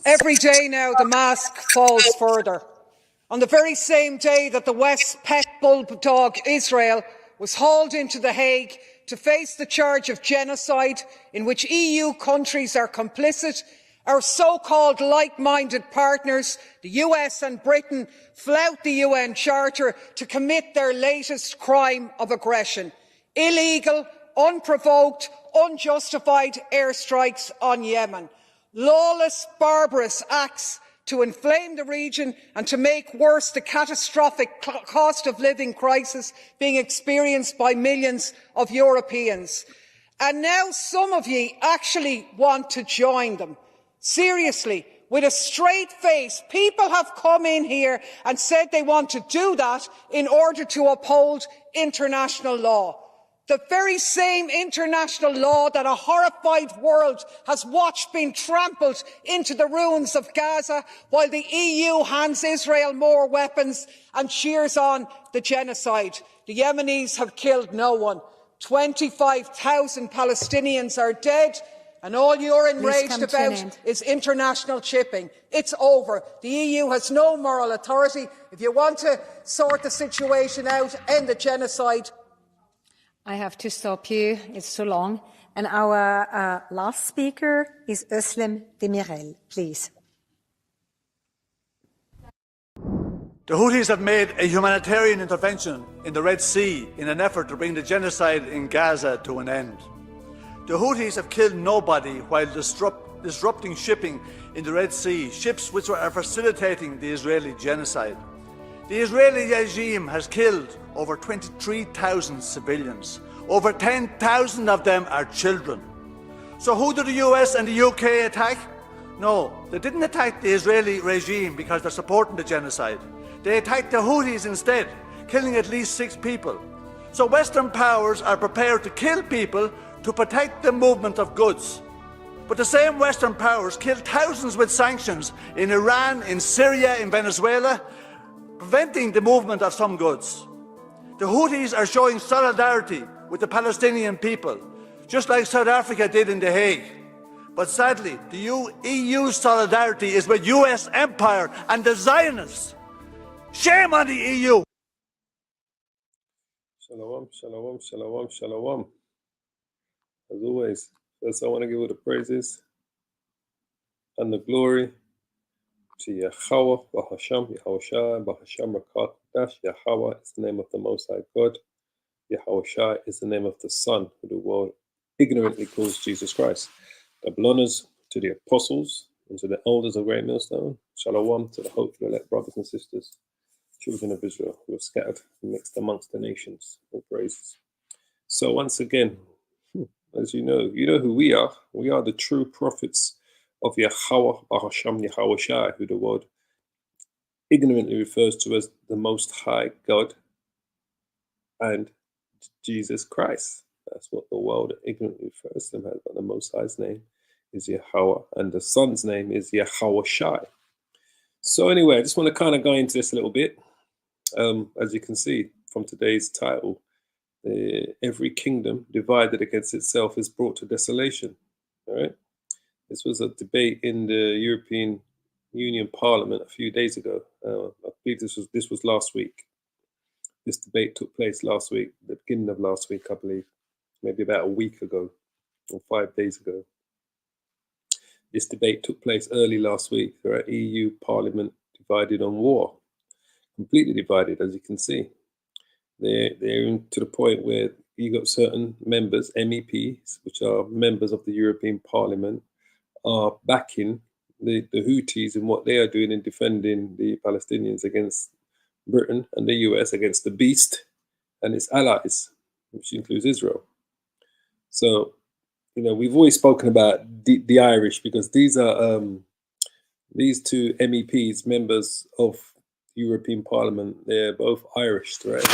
Every day now the mask falls further. On the very same day that the West's pet bulldog Israel was hauled into The Hague to face the charge of genocide in which EU countries are complicit, our so-called like-minded partners, the US and Britain, flout the UN Charter to commit their latest crime of aggression: illegal, unprovoked, unjustified airstrikes on Yemen. Lawless, barbarous acts to inflame the region and to make worse the catastrophic cost of living crisis being experienced by millions of Europeans. And now some of you actually want to join them. Seriously, with a straight face, people have come in here and said they want to do that in order to uphold international law. The very same international law that a horrified world has watched being trampled into the ruins of Gaza while the EU hands Israel more weapons and cheers on the genocide. The Yemenis have killed no one. 25,000 Palestinians are dead, and all you're enraged about is international shipping. It's over. The EU has no moral authority. If you want to sort the situation out, end the genocide. I have to stop you. It's so long. And our last speaker is Özlem Demirel, please. The Houthis have made a humanitarian intervention in the Red Sea in an effort to bring the genocide in Gaza to an end. The Houthis have killed nobody while disrupting shipping in the Red Sea, ships which are facilitating the Israeli genocide. The Israeli regime has killed over 23,000 civilians. Over 10,000 of them are children. So who did the US and the UK attack? No, they didn't attack the Israeli regime because they're supporting the genocide. They attacked the Houthis instead, killing at least 6 people. So Western powers are prepared to kill people to protect the movement of goods. But the same Western powers killed thousands with sanctions in Iran, in Syria, in Venezuela, preventing the movement of some goods. The Houthis are showing solidarity with the Palestinian people, just like South Africa did in The Hague. But sadly, the EU's solidarity is with US empire and the Zionists. Shame on the EU! Shalom, shalom, shalom, shalom. As always, first I want to give all the praises and the glory to Yahweh, Bahasham, Yahushua, Bahasham Rakatash. Yahweh is the name of the Most High God. Yahushua is the name of the Son, who the world ignorantly calls Jesus Christ. Double honors to the apostles and to the elders of Great Millstone. Shalom to the hopeful elect brothers and sisters, children of Israel, who are scattered and mixed amongst the nations. All praises. So once again, as you know who we are. We are the true prophets of Yahweh, Bahasham, Yahushua, who the world ignorantly refers to as the Most High God and Jesus Christ. That's what the world ignorantly refers to him as, but the Most High's name is Yahweh, and the Son's name is Yahushua. So anyway, I just want to kind of go into this a little bit. As you can see from today's title, every kingdom divided against itself is brought to desolation. All right. This was a debate in the European Union Parliament a few days ago. I believe this was last week. This debate took place last week, the beginning of last week, I believe, maybe about a week ago or 5 days ago. This debate took place early last week. Right? EU Parliament divided on war, completely divided, as you can see. They're to the point where you got certain members, MEPs, which are members of the European Parliament, are backing the Houthis in what they are doing in defending the Palestinians against Britain and the US, against the beast and its allies, which includes Israel. So, we've always spoken about the Irish, because these are these two MEPs, members of European Parliament. They're both Irish, right?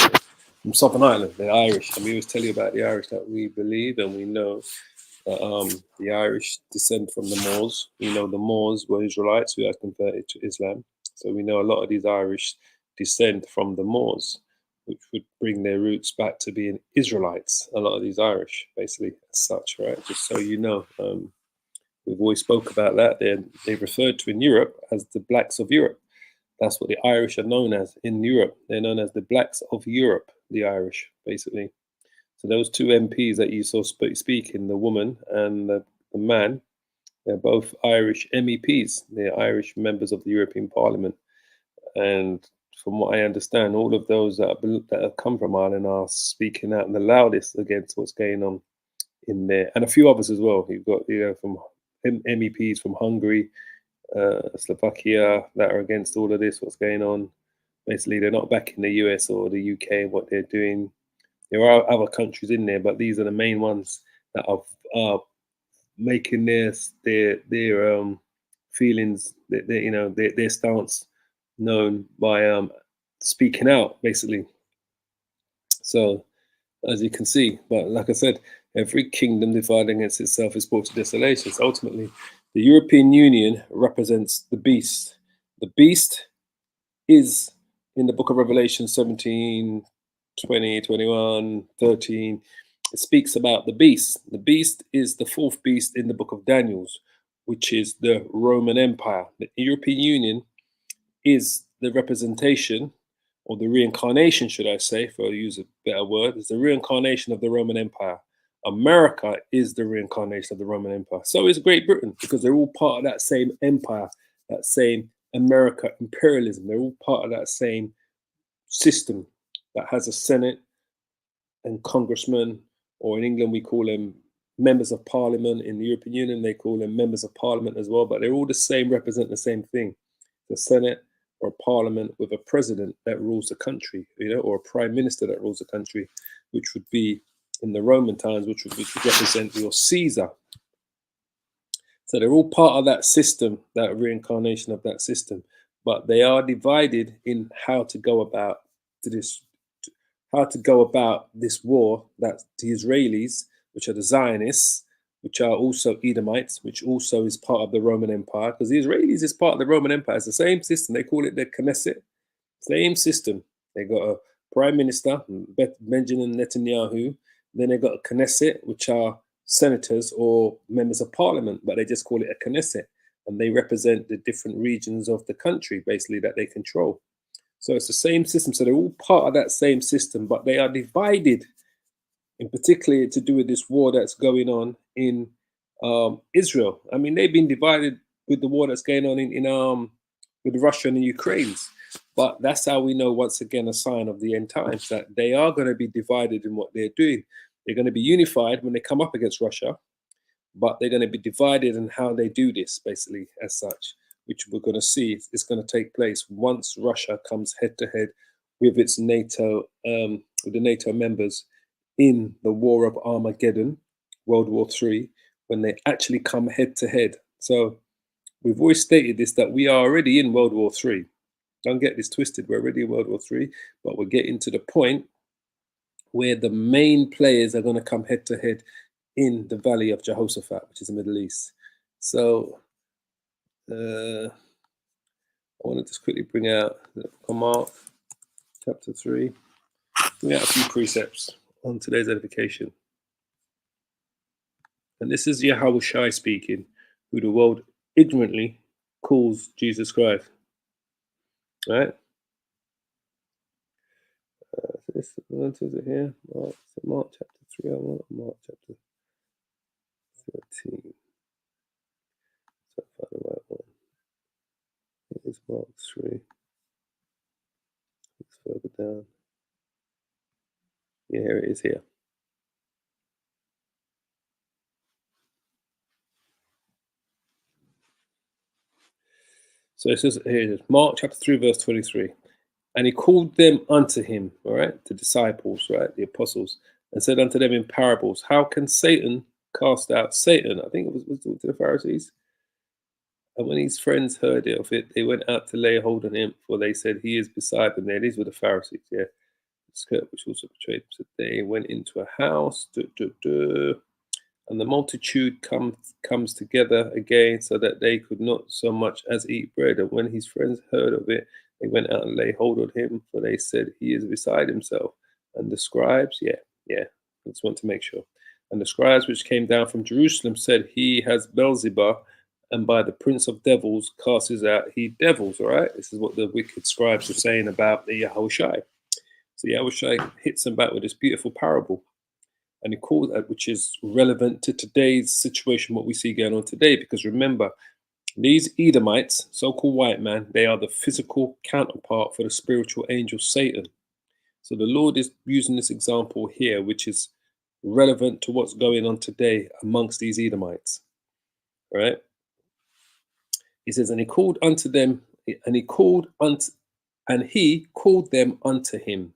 From Southern Ireland. They're Irish, and we always tell you about the Irish, that we believe and we know that the Irish descend from the Moors. We know the Moors were Israelites who had converted to Islam. So we know a lot of these Irish descend from the Moors, which would bring their roots back to being Israelites. A lot of these Irish, basically, as such, right? Just so you know, We've always spoke about that. They're referred to in Europe as the blacks of Europe. That's what the Irish are known as in Europe. They're known as the blacks of Europe, the Irish, basically. So those two MPs that you saw speaking, the woman and the man, they're both Irish MEPs. They're Irish members of the European Parliament. And from what I understand, all of those that have come from Ireland are speaking out in the loudest against what's going on in there, and a few others as well. You've got from MEPs from Hungary, Slovakia that are against all of this. What's going on? Basically, they're not back in the US or the UK and what they're doing. There are other countries in there, but these are the main ones that are making their feelings, their stance known by speaking out, basically. So, as you can see, but like I said, every kingdom divided against itself is brought to desolation. So ultimately, the European Union represents the beast. The beast is in the book of Revelation 17, 20, 21, 13. It speaks about the beast. The beast is the fourth beast in the book of Daniel's, which is the Roman Empire. The European Union is the representation, or the reincarnation, should I say, if I use a better word, is the reincarnation of the Roman Empire. America is the reincarnation of the Roman Empire. So is Great Britain, because they're all part of that same empire, that same America imperialism. They're all part of that same system that has a Senate and congressmen, or in England we call them members of parliament. In the European Union they call them members of parliament as well, but they're all the same, represent the same thing. The Senate or a parliament with a president that rules the country, or a prime minister that rules the country, which would be in the Roman times, which would represent your Caesar. So they're all part of that system, that reincarnation of that system, but they are divided in how to go about this war that the Israelis, which are the Zionists, which are also Edomites, which also is part of the Roman Empire, because the Israelis is part of the Roman Empire. It's the same system. They call it the Knesset. Same system. They got a prime minister, Benjamin Netanyahu. Then they got a Knesset, which are senators or members of parliament, but they just call it a Knesset. And they represent the different regions of the country, basically, that they control. So it's the same system. So they're all part of that same system, but they are divided, in particular to do with this war that's going on in Israel. I mean, they've been divided with the war that's going on with Russia and the Ukraine. But that's how we know, once again, a sign of the end times, that they are going to be divided in what they're doing. They're going to be unified when they come up against Russia, but they're going to be divided in how they do this, basically, as such, which we're going to see is going to take place once Russia comes head to head with its NATO, with the NATO members in the War of Armageddon, World War III, when they actually come head to head. So we've always stated this, that we are already in World War III. Don't get this twisted. We're already in World War III, but we're getting to the point where the main players are going to come head to head in the Valley of Jehoshaphat, which is the Middle East. So I want to just quickly bring out Mark chapter 3. Bring out a few precepts on today's edification. And this is Yahushua speaking, who the world ignorantly calls Jesus Christ. Right? So this is it here. Mark chapter 3. I want Mark chapter 13. So I find the right one. It is Mark 3. It's further down. Yeah, here it is here. So it says here, Mark chapter 3, verse 23. And he called them unto him, all right, the disciples, right, the apostles, and said unto them in parables, how can Satan cast out Satan? I think it was to the Pharisees. And when his friends heard of it, they went out to lay hold on him, for they said, he is beside them. There, these were the Pharisees, yeah. Which also portrayed. So they went into a house, and the multitude comes together again, so that they could not so much as eat bread. And when his friends heard of it, they went out and lay hold on him, for they said, he is beside himself. And the scribes, yeah, I just want to make sure. And the scribes which came down from Jerusalem said, He has Beelzebub, and by the prince of devils casts out he devils. All right, this is what the wicked scribes were saying about the Yahushai. So Yahushai hits them back with this beautiful parable, and he called that, which is relevant to today's situation, what we see going on today. Because remember, these Edomites, so-called white man, they are the physical counterpart for the spiritual angel Satan. So the Lord is using this example here, which is relevant to what's going on today amongst these Edomites. Right? He says, and he called them unto him,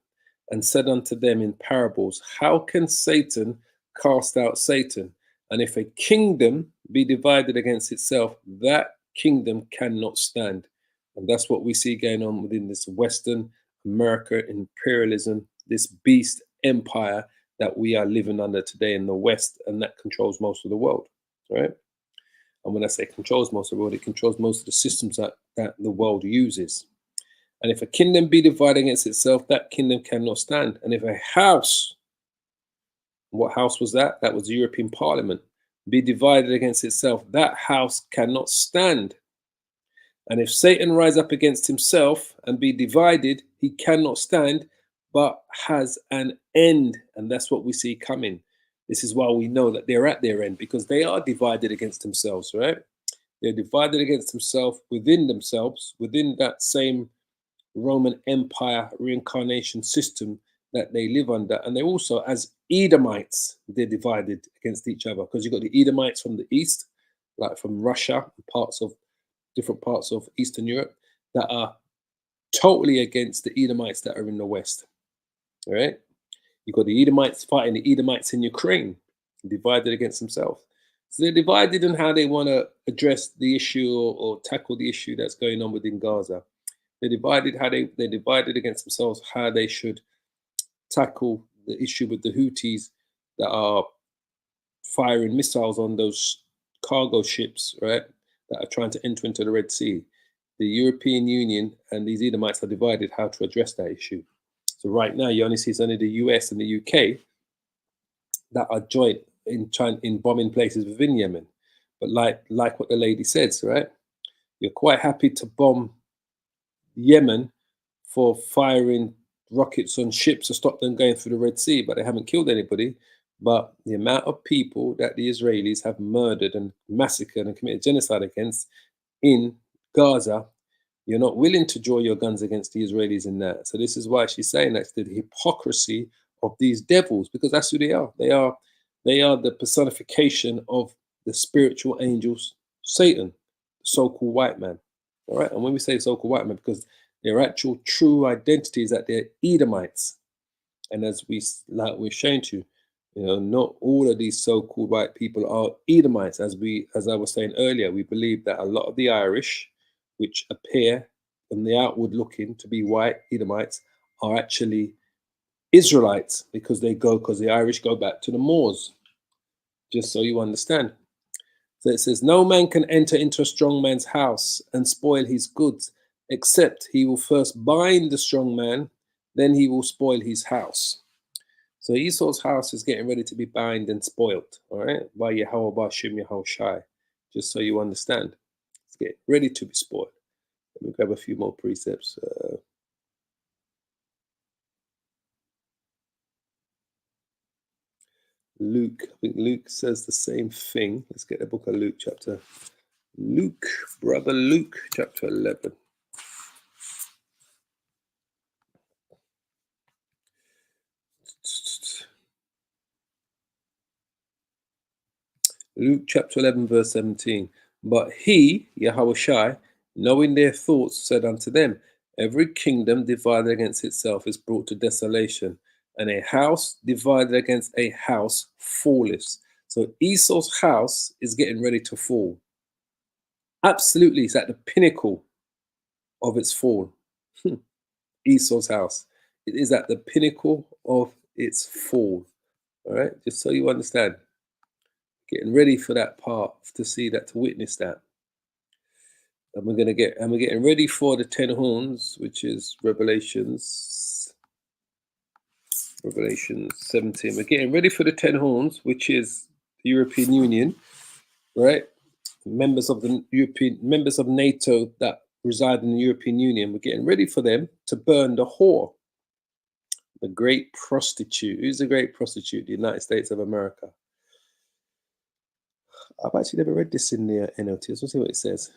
and said unto them in parables, How can Satan cast out Satan? And if a kingdom be divided against itself, that kingdom cannot stand. And that's what we see going on within this Western America imperialism, this beast empire that we are living under today in the West, and that controls most of the world, right? And when I say controls most of the world, it controls most of the systems that the world uses. And if a kingdom be divided against itself, that kingdom cannot stand. And if a house, what house was that? That was the European Parliament, be divided against itself, that house cannot stand. And if Satan rise up against himself and be divided, he cannot stand, but has an end. And that's what we see coming. This is why we know that they're at their end, because they are divided against themselves, right? They're divided against themselves, within that same Roman Empire reincarnation system that they live under. And they also, as Edomites, they're divided against each other, because you've got the Edomites from the east, like from Russia, different parts of Eastern Europe, that are totally against the Edomites that are in the west. All right? You've got the Edomites fighting the Edomites in Ukraine, divided against themselves. So they're divided in how they want to address the issue or tackle the issue that's going on within Gaza. They're divided against themselves how they should tackle the issue with the Houthis that are firing missiles on those cargo ships, right, that are trying to enter into the Red Sea. The European Union and these Edomites are divided how to address that issue. So right now, you only see only the US and the UK that are joint in bombing places within Yemen. But like what the lady says, right, you're quite happy to bomb Yemen for firing rockets on ships to stop them going through the Red Sea, but they haven't killed anybody. But the amount of people that the Israelis have murdered and massacred and committed genocide against in Gaza, you're not willing to draw your guns against the Israelis in that. So this is why she's saying that's the hypocrisy of these devils, because that's who they are. They are the personification of the spiritual angels, Satan, the so-called white man. All right. And when we say so-called white man, because their actual true identity is that they're Edomites. And as we're showing to you, not all of these so-called white people are Edomites. As I was saying earlier, we believe that a lot of the Irish, which appear on the outward looking to be white Edomites, are actually Israelites, because the Irish go back to the Moors. Just so you understand. So it says, no man can enter into a strong man's house and spoil his goods, except he will first bind the strong man, then he will spoil his house. So Esau's house is getting ready to be bound and spoiled, all right, by Yahweh Bashim Yahushai, just so you understand. It's getting ready to be spoiled. Let me grab a few more precepts. Luke, I think Luke says the same thing. Let's get the book of Luke, brother Luke, chapter 11. Luke chapter 11, verse 17. But he, Yahushai, knowing their thoughts, said unto them, every kingdom divided against itself is brought to desolation, and a house divided against a house falleth. So Esau's house is getting ready to fall. Absolutely, it's at the pinnacle of its fall. Esau's house. It is at the pinnacle of its fall. All right, just so you understand. Getting ready for that part, to see that, to witness that. And we're getting ready for the 10 horns, which is Revelations Revelation 17. We're getting ready for the 10 horns, which is the European Union, right? Members of NATO that reside in the European Union. We're getting ready for them to burn the whore, the great prostitute. Who's the great prostitute? The United States of America. I've actually never read this in the NLT. Let's see what it says.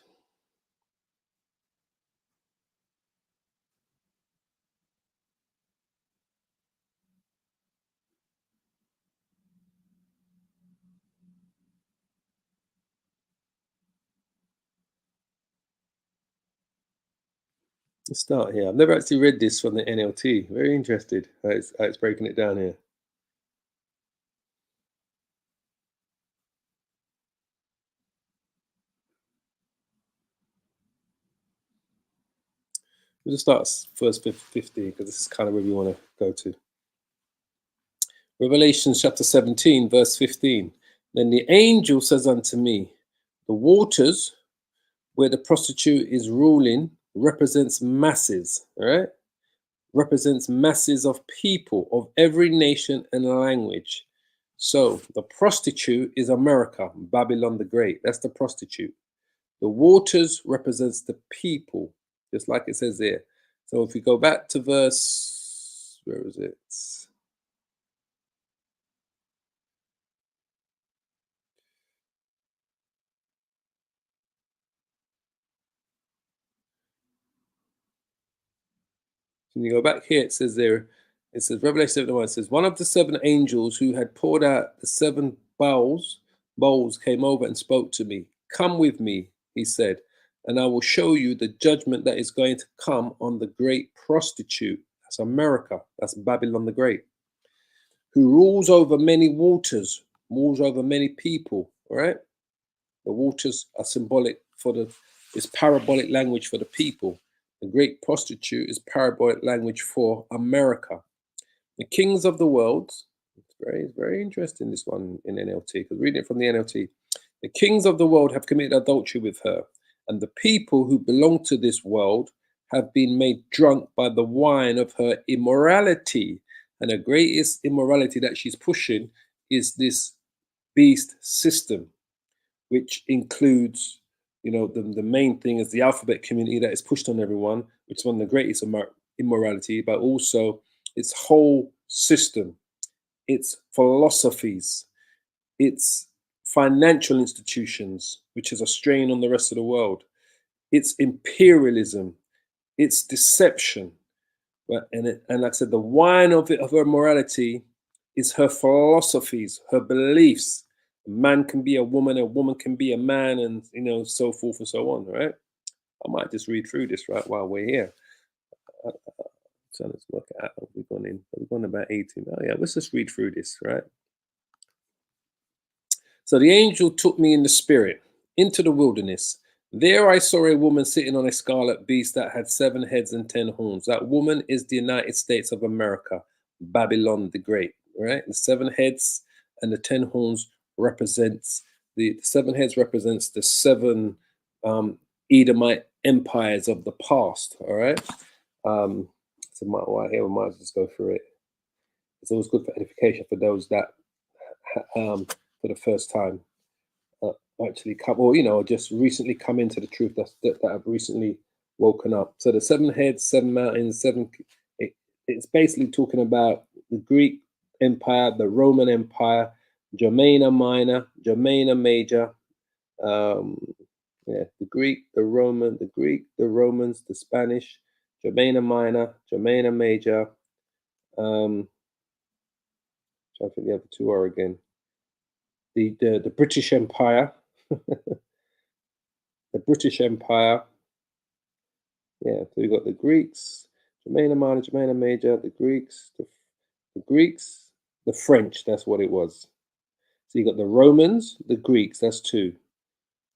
Let's start here. I've never actually read this from the NLT. Very interested how it's breaking it down here. We'll just start verse 15 because this is kind of where we want to go to. Revelation chapter 17, verse 15. Then the angel says unto me, the waters where the prostitute is ruling represents masses, all right? Represents masses of people of every nation and language. So the prostitute is America, Babylon the Great. That's the prostitute. The waters represents the people, just like it says there. So if we go back to verse, where is it? When you go back here, it says there, it says Revelation 7:1, it says, one of the 7 angels who had poured out the 7 bowls came over and spoke to me. Come with me, he said, and I will show you the judgment that is going to come on the great prostitute. That's America. That's Babylon the Great, who rules over many waters, rules over many people. All right. The waters are symbolic for it's parabolic language for the people. The great prostitute is parabolic language for America. The kings of the world, it's very interesting, this one in NLT, because reading it from the NLT. The kings of the world have committed adultery with her, and the people who belong to this world have been made drunk by the wine of her immorality. And the greatest immorality that she's pushing is this beast system, which includes, you know, the main thing is the alphabet community that is pushed on everyone, which is one of the greatest immorality, but also its whole system, its philosophies, its financial institutions, which is a strain on the rest of the world, its imperialism, its deception. And like I said, the wine of her morality is her philosophies, her beliefs. A man can be a woman can be a man, and, you know, so forth and so on, right? I might just read through this right while we're here. So let's look at, we've gone about 18. Oh yeah, let's just read through this, right? So the angel took me in the spirit into the wilderness. There I saw a woman sitting on a scarlet beast that had 7 heads and 10 horns. That woman is the United States of America, Babylon the Great, right? The 7 heads and the 10 horns represents the 7 heads represents the 7 Edomite empires of the past, all right? So right here, we might as well just go through it. It's always good for edification for those that for the first time actually come, or, you know, just recently come into the truth, that have recently woken up. So the 7 heads, 7 mountains, 7, it's basically talking about the Greek Empire, the Roman Empire, Germania Minor, Germania Major, the Greek, the Romans, the Spanish, Germania Minor, Germania Major. I think the other 2 are again. The British Empire, the British Empire. Yeah, so we got the Greeks, Germania Minor, Germania Major, the Greeks, the French. That's what it was. So you got the Romans, the Greeks. That's 2.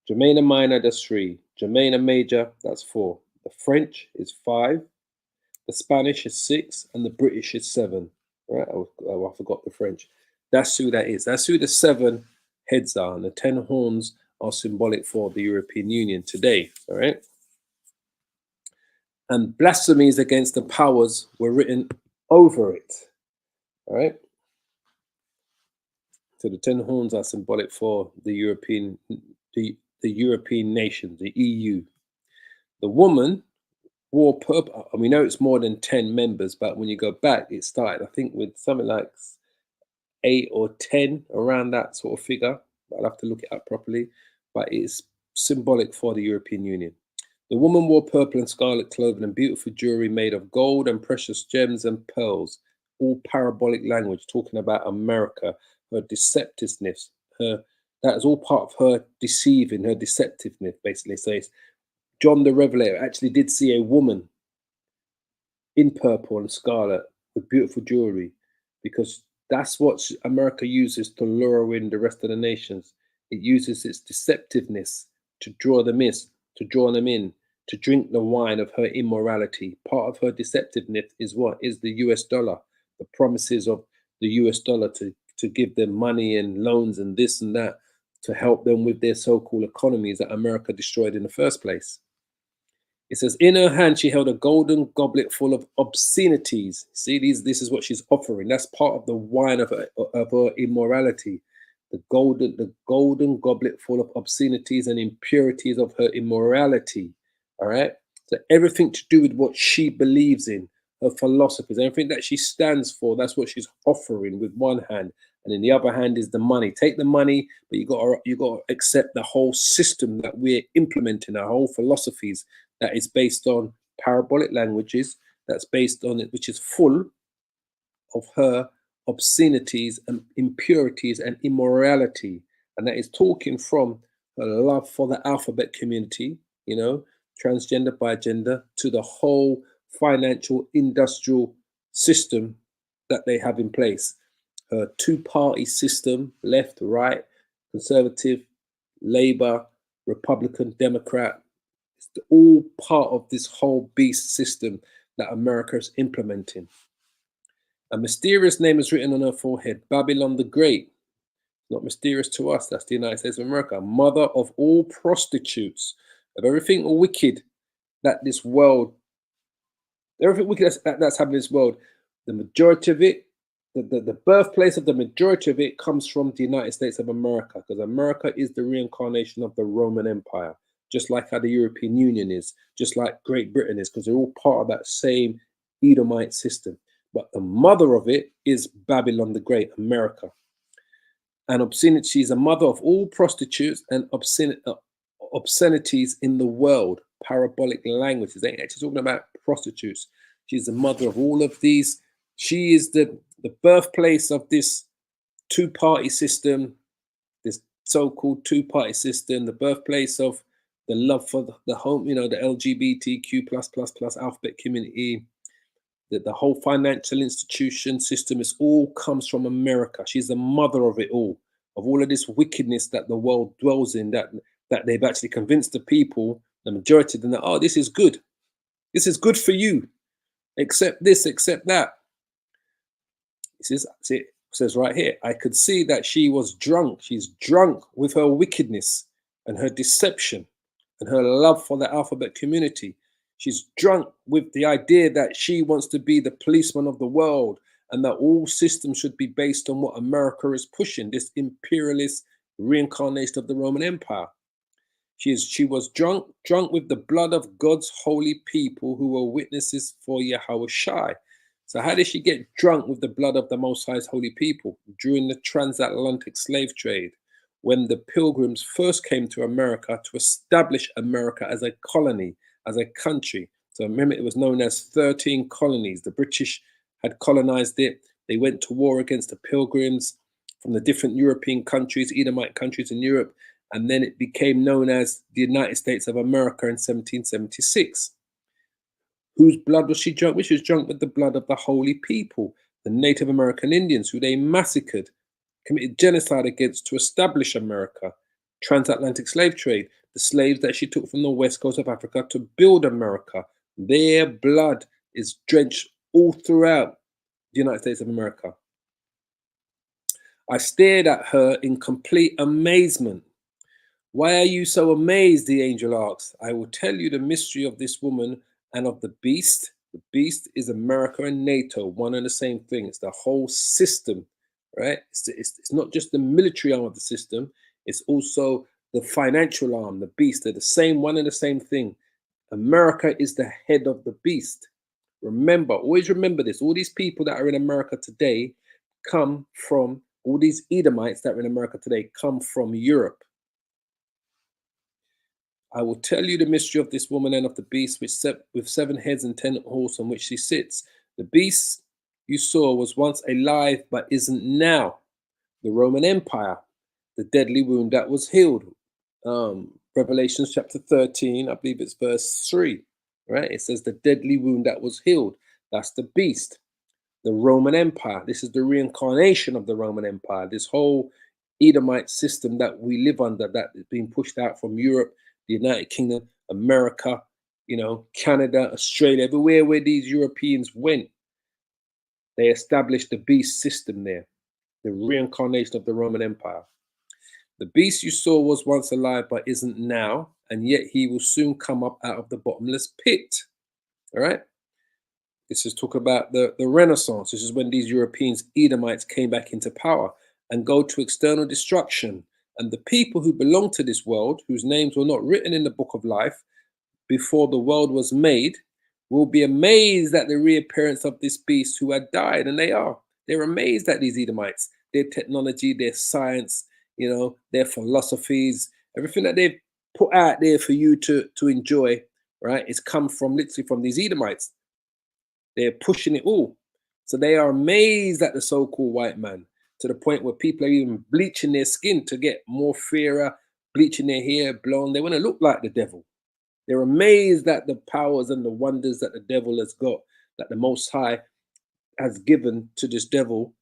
Germania Minor, that's 3. Germania Major, that's 4. The French is 5. The Spanish is 6, and the British is 7. Right? I forgot the French. That's who that is. That's who the 7 heads are, and the 10 horns are symbolic for the European Union today. All right. And blasphemies against the powers were written over it. All right. So the 10 horns are symbolic for the European nations, the EU. The woman wore purple, and we know it's more than 10 members, but when you go back, it started, I think, with something like 8 or 10, around that sort of figure. I'll have to look it up properly, but it's symbolic for the European Union. The woman wore purple and scarlet clothing and beautiful jewelry made of gold and precious gems and pearls, all parabolic language talking about America, her deceptiveness, that is all part of her deceiving, her deceptiveness, basically. So it's John the Revelator actually did see a woman in purple and scarlet with beautiful jewelry, because that's what America uses to lure in the rest of the nations. It uses its deceptiveness to draw them in, to drink the wine of her immorality. Part of her deceptiveness is what? Is the US dollar, the promises of the US dollar to give them money and loans and this and that to help them with their so-called economies that America destroyed in the first place. It says, in her hand, she held a golden goblet full of obscenities. See, this is what she's offering. That's part of the wine of her immorality. The golden goblet full of obscenities and impurities of her immorality. All right. So everything to do with what she believes in, her philosophies, everything that she stands for, that's what she's offering with one hand. And in the other hand is the money. Take the money, but you got to accept the whole system that we're implementing, our whole philosophies, that is based on parabolic languages, that's based on it, which is full of her obscenities and impurities and immorality. And that is talking from her love for the alphabet community, transgender, bigender, to the whole financial industrial system that they have in place. Her two-party system, left, right, conservative, Labour, Republican, Democrat, it's all part of this whole beast system that America is implementing. A mysterious name is written on her forehead, Babylon the Great. Not mysterious to us, that's the United States of America. Mother of all prostitutes, of everything wicked that this world, everything wicked that's happening in this world, the majority of it, the birthplace of the majority of it comes from the United States of America, because America is the reincarnation of the Roman Empire, just like how the European Union is, just like Great Britain is, because they're all part of that same Edomite system. But the mother of it is Babylon the Great, America. And obscenity, she's a mother of all prostitutes and obscenities in the world, parabolic languages. They ain't actually talking about prostitutes. She's the mother of all of these. She is the birthplace of this two-party system, this so-called two-party system, the birthplace of the love for the home, the LGBTQ plus alphabet community, the whole financial institution system, is all comes from America. She's the mother of it all of this wickedness that the world dwells in, that they've actually convinced the people, the majority of them, that, this is good. This is good for you. Accept this, accept that. It says right here, I could see that she was drunk. She's drunk with her wickedness and her deception and her love for the alphabet community. She's drunk with the idea that she wants to be the policeman of the world and that all systems should be based on what America is pushing, this imperialist reincarnation of the Roman Empire. She was drunk with the blood of God's holy people who were witnesses for Yahweh Shai. So how did she get drunk with the blood of the Most High's holy people? During the transatlantic slave trade, when the pilgrims first came to America to establish America as a colony, as a country. So remember, it was known as 13 colonies. The British had colonized it. They went to war against the pilgrims from the different European countries, Edomite countries in Europe, and then it became known as the United States of America in 1776. Whose blood was she drunk with? She was drunk with the blood of the holy people, the Native American Indians, who they massacred, committed genocide against to establish America. Transatlantic slave trade, the slaves that she took from the west coast of Africa to build America. Their blood is drenched all throughout the United States of America. I stared at her in complete amazement. Why are you so amazed? The angel asked. I will tell you the mystery of this woman and of the beast The beast is America and NATO, one and the same thing. It's the whole system, right? It's not just the military arm of the system, it's also the financial arm, the beast. They're the same, one and the same thing. America is the head of the beast. Remember, always remember this. All these people that are in America today come from, all these Edomites that are in America today come from Europe. I will tell you the mystery of this woman and of the beast with 7 heads and 10 horses on which she sits. The beast you saw was once alive but isn't now. The Roman Empire, the deadly wound that was healed. Revelation chapter 13, I believe it's verse 3, right? It says the deadly wound that was healed. That's the beast. The Roman Empire. This is the reincarnation of the Roman Empire. This whole Edomite system that we live under, that is being pushed out from Europe, the United Kingdom, America, Canada, Australia, everywhere where these Europeans went, they established the beast system there, the reincarnation of the Roman Empire. The beast you saw was once alive but isn't now, and yet he will soon come up out of the bottomless pit. All right? This is talk about the Renaissance. This is when these Europeans, Edomites, came back into power and go to external destruction. And the people who belong to this world, whose names were not written in the book of life before the world was made, will be amazed at the reappearance of this beast who had died. And they are. They're amazed at these Edomites, their technology, their science, their philosophies, everything that they've put out there for you to enjoy, right? It's come from literally from these Edomites. They're pushing it all. So they are amazed at the so-called white man, to the point where people are even bleaching their skin to get more fairer, bleaching their hair blonde. They want to look like the devil. They're amazed at the powers and the wonders that the devil has got, that the Most High has given to this devil,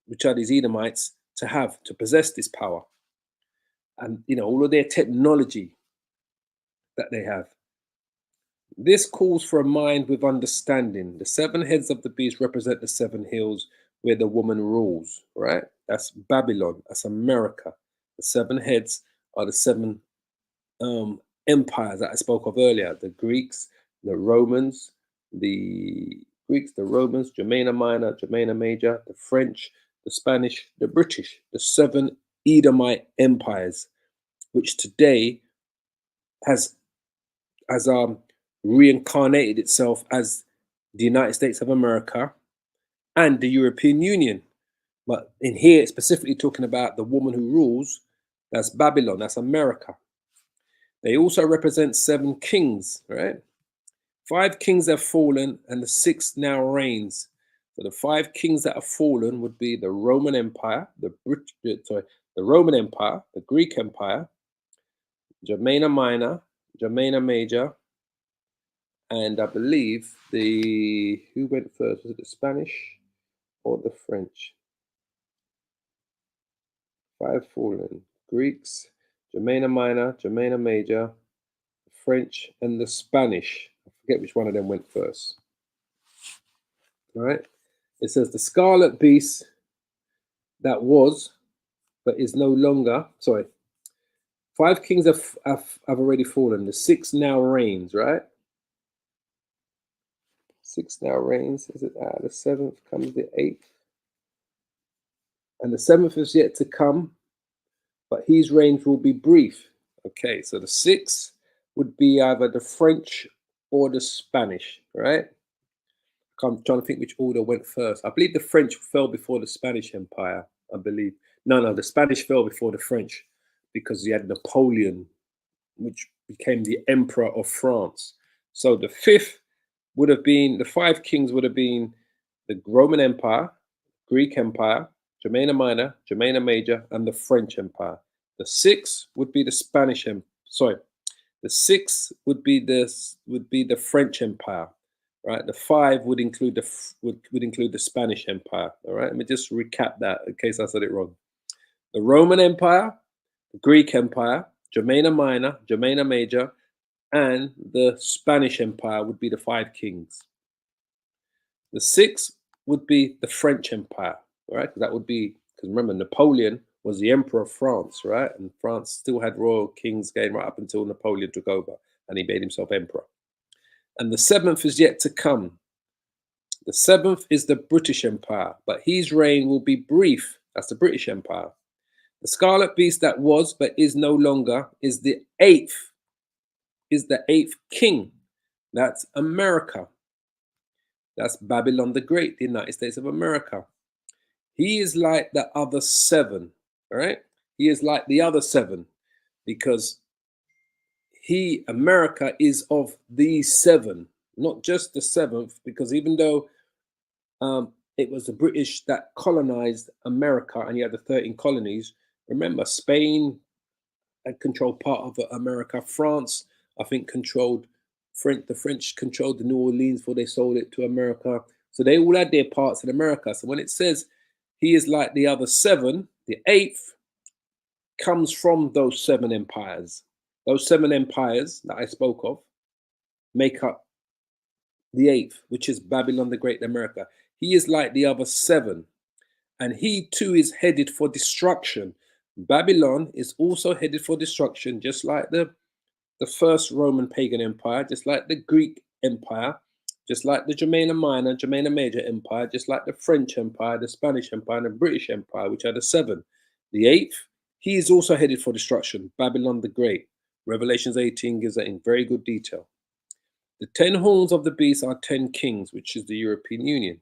which are these Edomites, to possess this power. And, all of their technology that they have. This calls for a mind with understanding. The 7 heads of the beast represent the 7 hills where the woman rules, right? That's Babylon. That's America. The 7 heads are the 7 empires that I spoke of earlier. The Greeks, the Romans, Germania Minor, Germania Major, the French, the Spanish, the British, the 7 Edomite empires, which today has reincarnated itself as the United States of America and the European Union. But in here, it's specifically talking about the woman who rules. That's Babylon. That's America. They also represent 7 kings, right? 5 kings have fallen and the 6th now reigns. So the 5 kings that have fallen would be the Roman Empire, the Roman Empire, the Greek Empire, Germania Minor, Germania Major, and I believe who went first? Was it the Spanish or the French? 5 fallen. Greeks, Germania Minor, Germania Major, the French, and the Spanish. I forget which one of them went first. All right. It says the scarlet beast that was, but is no longer. Sorry. 5 kings have already fallen. The 6th now reigns, right? 6th now reigns. Is it the 7th comes the 8th? And the 7th is yet to come, but his reign will be brief. Okay, so the 6th would be either the French or the Spanish, right? I'm trying to think which order went first. I believe the French fell before the Spanish Empire, I believe. No, the Spanish fell before the French because you had Napoleon, which became the Emperor of France. So the 5th would have been, the 5 kings would have been the Roman Empire, Greek Empire, Germania Minor, Germania Major, and the French Empire. The 6th would be the Spanish Empire. Sorry, the 6th would be the French Empire, right? The 5 would include the Spanish Empire. All right, let me just recap that in case I said it wrong. The Roman Empire, the Greek Empire, Germania Minor, Germania Major, and the Spanish Empire would be the 5 kings. The 6th would be the French Empire, right? That would be, because remember, Napoleon was the Emperor of France, right? And France still had royal kings going right up until Napoleon took over and he made himself emperor. and the seventh is yet to come. The seventh is the British Empire, but his reign will be brief. That's the British Empire. The scarlet beast that was but is no longer is the eighth king. That's America. That's Babylon the Great, the United States of America. He is like the other seven, all right? He is like the other seven because America, is of these seven, not just the seventh, because even though it was the British that colonized America and you had the 13 colonies, remember, Spain had controlled part of America. France, I think, the French controlled the New Orleans before they sold it to America. So they all had their parts in America. So when it says he is like the other seven, the eighth comes from those seven empires. Those seven empires that I spoke of make up the eighth, which is Babylon the Great, America. He is like the other seven, and he too is headed for destruction. Babylon is also headed for destruction, just like the first Roman pagan empire, just like the Greek empire, just like the Germania Minor, Germania Major empire, just like the French empire, the Spanish empire, and the British empire, which are the seven. The eighth, he is also headed for destruction, Babylon the Great. Revelations 18 gives that in very good detail. The 10 horns of the beast are 10 kings, which is the European Union,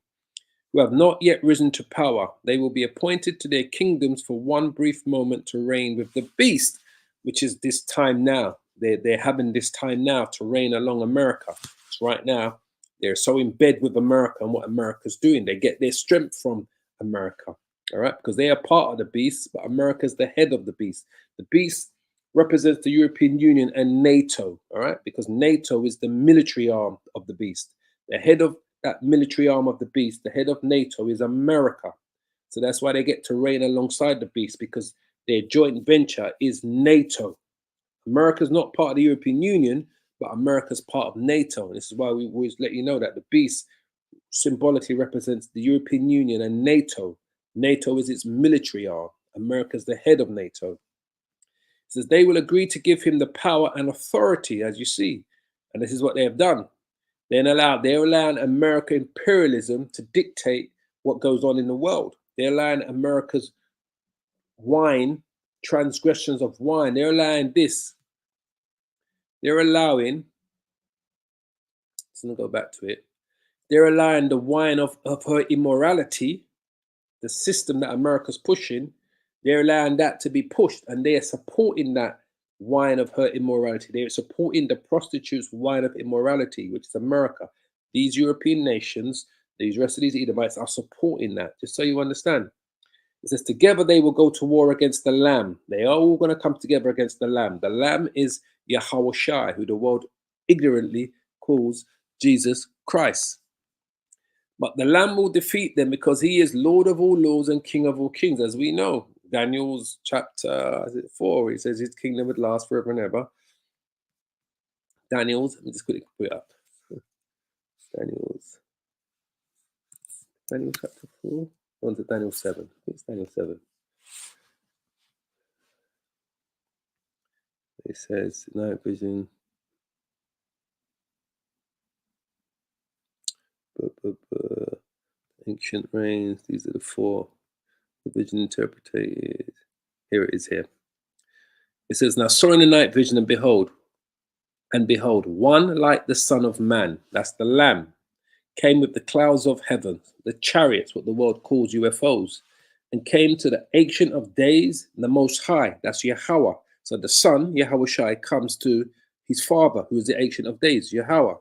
who have not yet risen to power. They will be appointed to their kingdoms for one brief moment to reign with the beast, which is this time now. They're having this time now to reign along America. So right now, they're so in bed with America and what America's doing. They get their strength from America, all right? Because they are part of the beast, but America's the head of the beast. The beast represents the European Union and NATO, all right? Because NATO is the military arm of the beast. The head of that military arm of the beast, the head of NATO, is America. So that's why they get to reign alongside the beast, because their joint venture is NATO. America's not part of the European Union, but America's part of NATO. And this is why we always let you know that the beast symbolically represents the European Union and NATO. NATO is its military arm. America's the head of NATO. It says they will agree to give him the power and authority, as you see. And this is what they have done. They're allowing American imperialism to dictate what goes on in the world. They're allowing America's transgressions of wine. They're allowing this. They're allowing, let's not go back to it. They're allowing the wine of her immorality, the system that America's pushing. They're allowing that to be pushed, and they are supporting that wine of her immorality. They're supporting the prostitutes' wine of immorality, which is America. These European nations, these rest of these Edomites are supporting that, just so you understand. It says, together they will go to war against the Lamb. They are all going to come together against the Lamb. The Lamb is Yahweh Shai, who the world ignorantly calls Jesus Christ. But the Lamb will defeat them because he is Lord of all lords and King of all kings, as we know. Daniel's chapter 4, he says his kingdom would last forever and ever. Let me just quickly put it up. Daniel chapter 4. On to Daniel 7. It's Daniel 7. It says, night vision. Ancient reigns. These are the four. The vision interpreted. Here it is here. It says, now saw in the night vision, and behold, one like the Son of Man, that's the Lamb, came with the clouds of heaven, the chariots, what the world calls UFOs, and came to the Ancient of Days, the Most High, that's Yahweh. So the Son, Yahweh Shai, comes to his Father, who is the Ancient of Days, Yahweh.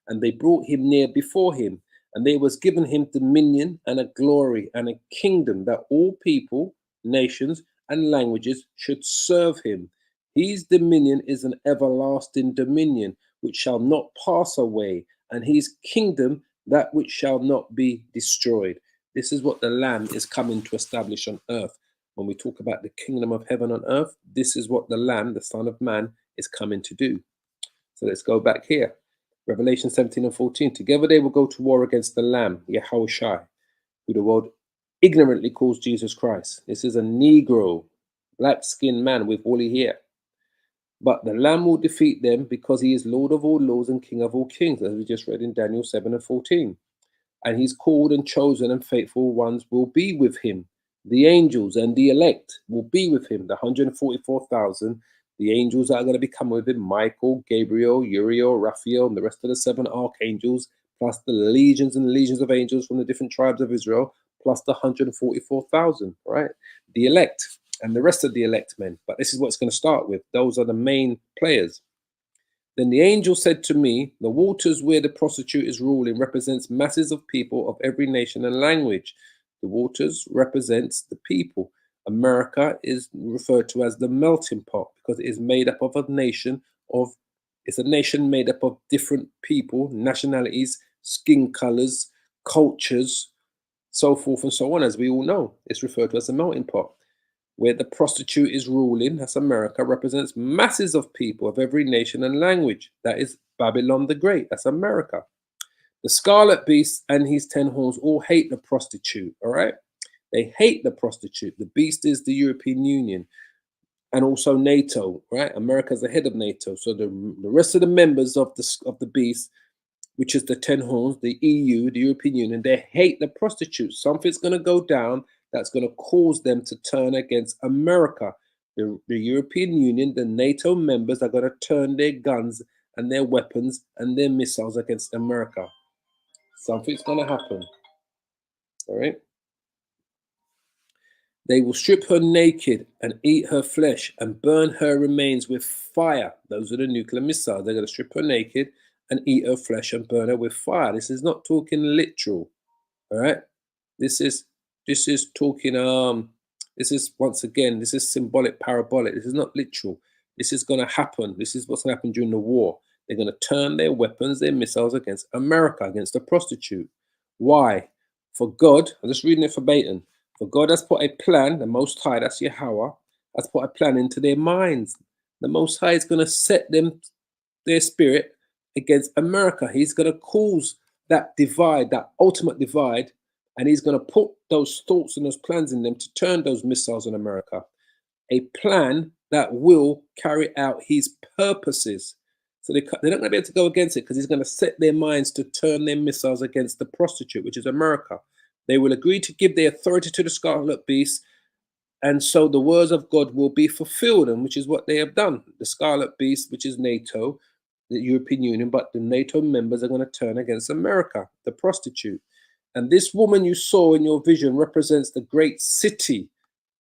And they brought him near before him, and there was given him dominion and a glory and a kingdom that all people, nations, and languages should serve him. His dominion is an everlasting dominion, which shall not pass away, and his kingdom that which shall not be destroyed. This is what the Lamb is coming to establish on earth. When we talk about the kingdom of heaven on earth, this is what the Lamb, the Son of Man, is coming to do. So let's go back here. Revelation 17 and 14. Together they will go to war against the Lamb, Yahweh Shai, who the world ignorantly calls Jesus Christ. This is a Negro, black-skinned man with woolly hair. But the Lamb will defeat them because he is Lord of all lords and King of all kings, as we just read in Daniel 7 and 14. And he's called and chosen, and faithful ones will be with him. The angels and the elect will be with him, the 144,000. The angels that are going to be coming with him: Michael, Gabriel, Uriel, Raphael, and the rest of the 7 archangels, plus the legions and legions of angels from the different tribes of Israel, plus the 144,000, right? The elect and the rest of the elect men. But this is what it's going to start with. Those are the main players. Then the angel said to me, the waters where the prostitute is ruling represents masses of people of every nation and language. The waters represents the people. America is referred to as the melting pot because it is made up of it's a nation made up of different people, nationalities, skin colors, cultures, so forth and so on. As we all know, it's referred to as a melting pot. Where the prostitute is ruling, that's America, represents masses of people of every nation and language. That is Babylon the Great, that's America. The scarlet beast and his 10 horns all hate the prostitute, all right? They hate the prostitute. The beast is the European Union and also NATO, right? America's the head of NATO. So the rest of the members of the beast, which is the 10 horns, the EU, the European Union, they hate the prostitutes. Something's going to go down that's going to cause them to turn against America. The European Union, the NATO members are going to turn their guns and their weapons and their missiles against America. Something's going to happen. All right? They will strip her naked and eat her flesh and burn her remains with fire. Those are the nuclear missiles. They're going to strip her naked and eat her flesh and burn her with fire. This is not talking literal. All right? This is talking this is, once again, this is symbolic, parabolic. This is not literal. This is going to happen. This is what's going to happen during the war. They're going to turn their weapons, their missiles against America, against the prostitute. Why? For God, I'm just reading it verbatim. For God has put a plan, the Most High, that's Yahweh, has put a plan into their minds. The Most High is going to set them, their spirit, against America. He's going to cause that divide, that ultimate divide, and he's going to put those thoughts and those plans in them to turn those missiles on America. A plan that will carry out his purposes. So they're not going to be able to go against it because he's going to set their minds to turn their missiles against the prostitute, which is America. They will agree to give their authority to the scarlet beast, and so the words of God will be fulfilled, and which is what they have done. The scarlet beast, which is NATO, the European Union, but the NATO members are going to turn against America, the prostitute. And this woman you saw in your vision represents the great city,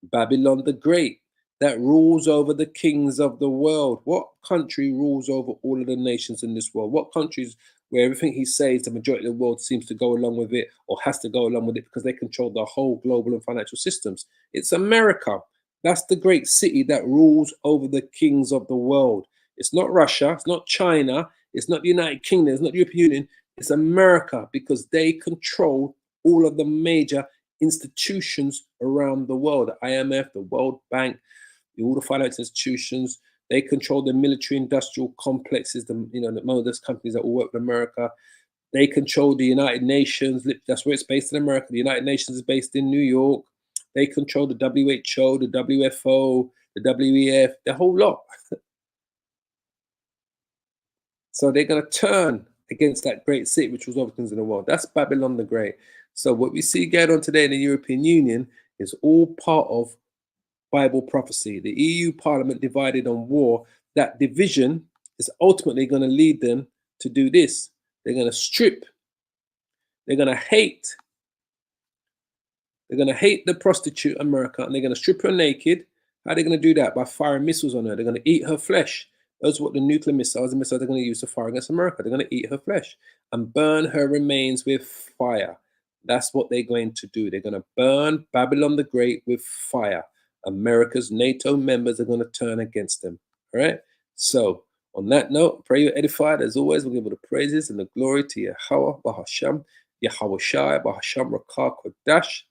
Babylon the Great, that rules over the kings of the world. What country rules over all of the nations in this world? What countries where everything he says, the majority of the world seems to go along with it or has to go along with it because they control the whole global and financial systems? It's America. That's the great city that rules over the kings of the world. It's not Russia. It's not China. It's not the United Kingdom. It's not the European Union. It's America because they control all of the major institutions around the world. The IMF, the World Bank, all the financial institutions. They control the military industrial complexes, the most companies that all work with America. They control the United Nations. That's where it's based in America. The United Nations is based in New York. They control the WHO, the WFO, the WEF, the whole lot. So they're going to turn against that great city, which was over things in the world. That's Babylon the Great. So what we see going on today in the European Union is all part of Bible prophecy. The EU Parliament divided on war. That division is ultimately going to lead them to do this. They're going to strip. They're going to hate. They're going to hate the prostitute America, and they're going to strip her naked. How are they going to do that? By firing missiles on her. They're going to eat her flesh. Those are what the nuclear missiles and missiles they're going to use to fire against America. They're going to eat her flesh and burn her remains with fire. That's what they're going to do. They're going to burn Babylon the Great with fire. America's NATO members are going to turn against them. All right? So, on that note, pray you're edified. As always, we'll give all the praises and the glory to Yahweh, Bahasham, Yahweh Shai, Bahasham, Rakah, Kodash.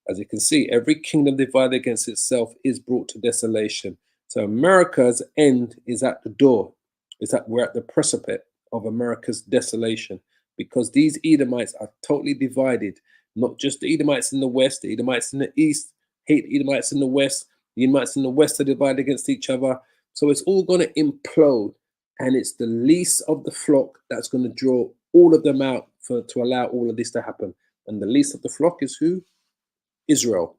As you can see, every kingdom divided against itself is brought to desolation. So America's end is at the door. We're at the precipice of America's desolation because these Edomites are totally divided. Not just the Edomites in the west, the Edomites in the east hate the Edomites in the west. The Edomites in the west are divided against each other. So it's all going to implode, and it's the least of the flock that's going to draw all of them out to allow all of this to happen. And the least of the flock is who? Israel.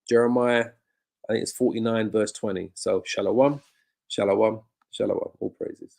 Jeremiah, I think it's 49 verse 20. So shalom, shalom, shalom. All praises.